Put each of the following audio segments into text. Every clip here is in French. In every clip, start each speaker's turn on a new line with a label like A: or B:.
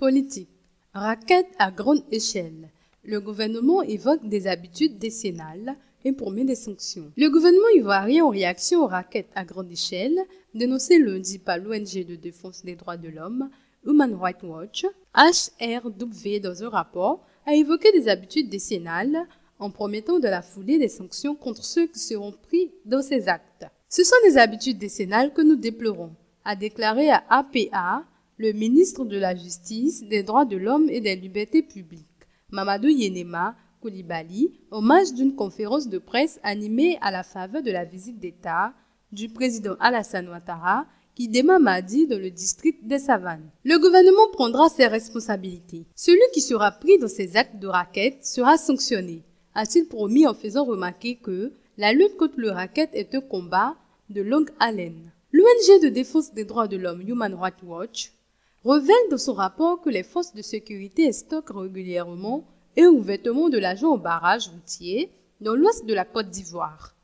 A: Politique. Racket à grande échelle. Le gouvernement évoque des habitudes décennales et promet des sanctions. Le gouvernement ivoirien, en réaction aux rackets à grande échelle, dénoncé lundi par l'ONG de défense des droits de l'homme, Human Rights Watch, HRW, dans un rapport, a évoqué des habitudes décennales en promettant de la foulée des sanctions contre ceux qui seront pris dans ces actes. Ce sont des habitudes décennales que nous déplorons, a déclaré à APA le ministre de la Justice, des Droits de l'Homme et des Libertés publiques, Mamadou Yenema Coulibaly, au marge d'une conférence de presse animée à la faveur de la visite d'État du président Alassane Ouattara qui démarre mardi dans le district des Savanes. Le gouvernement prendra ses responsabilités. Celui qui sera pris dans ces actes de racket sera sanctionné, a-t-il promis en faisant remarquer que la lutte contre le racket est un combat de longue haleine. L'ONG de défense des droits de l'homme Human Rights Watch révèle dans son rapport que les forces de sécurité stockent régulièrement et ouvertement de l'argent au barrage routier dans l'ouest de la Côte d'Ivoire.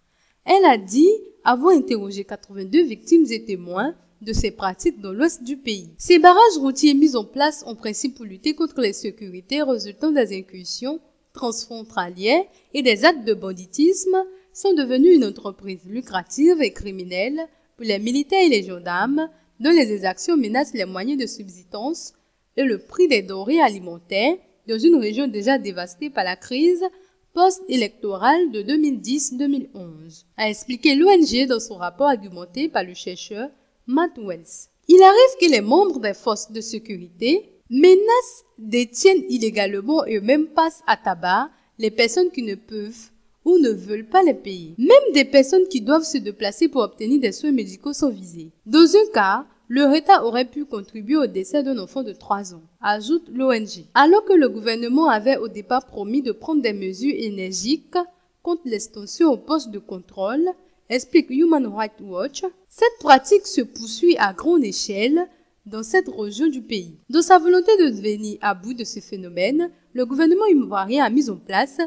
A: Elle a dit avoir interrogé 82 victimes et témoins de ces pratiques dans l'ouest du pays. Ces barrages routiers mis en place en principe pour lutter contre les sécurités résultant des incursions transfrontalières et des actes de banditisme sont devenus une entreprise lucrative et criminelle pour les militaires et les gendarmes dont les exactions menacent les moyens de subsistance et le prix des denrées alimentaires dans une région déjà dévastée par la crise post-électorale de 2010-2011, a expliqué l'ONG dans son rapport argumenté par le chercheur Matt Wells. Il arrive que les membres des forces de sécurité menacent, détiennent illégalement et même passent à tabac les personnes qui ne peuvent ou ne veulent pas les payer. Même des personnes qui doivent se déplacer pour obtenir des soins médicaux sont visées. Dans un cas, le retard aurait pu contribuer au décès d'un enfant de 3 ans, ajoute l'ONG. Alors que le gouvernement avait au départ promis de prendre des mesures énergiques contre l'extension aux postes de contrôle, explique Human Rights Watch, cette pratique se poursuit à grande échelle dans cette région du pays. Dans sa volonté de venir à bout de ce phénomène, le gouvernement ivoirien a mis en place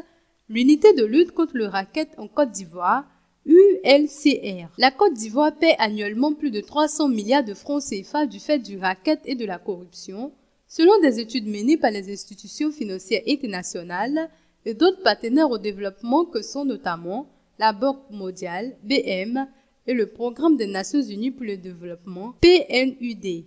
A: l'unité de lutte contre le racket en Côte d'Ivoire, ULCR. La Côte d'Ivoire paie annuellement plus de 300 milliards de francs CFA du fait du racket et de la corruption, selon des études menées par les institutions financières internationales et d'autres partenaires au développement que sont notamment la Banque mondiale, BM, et le Programme des Nations Unies pour le développement, PNUD.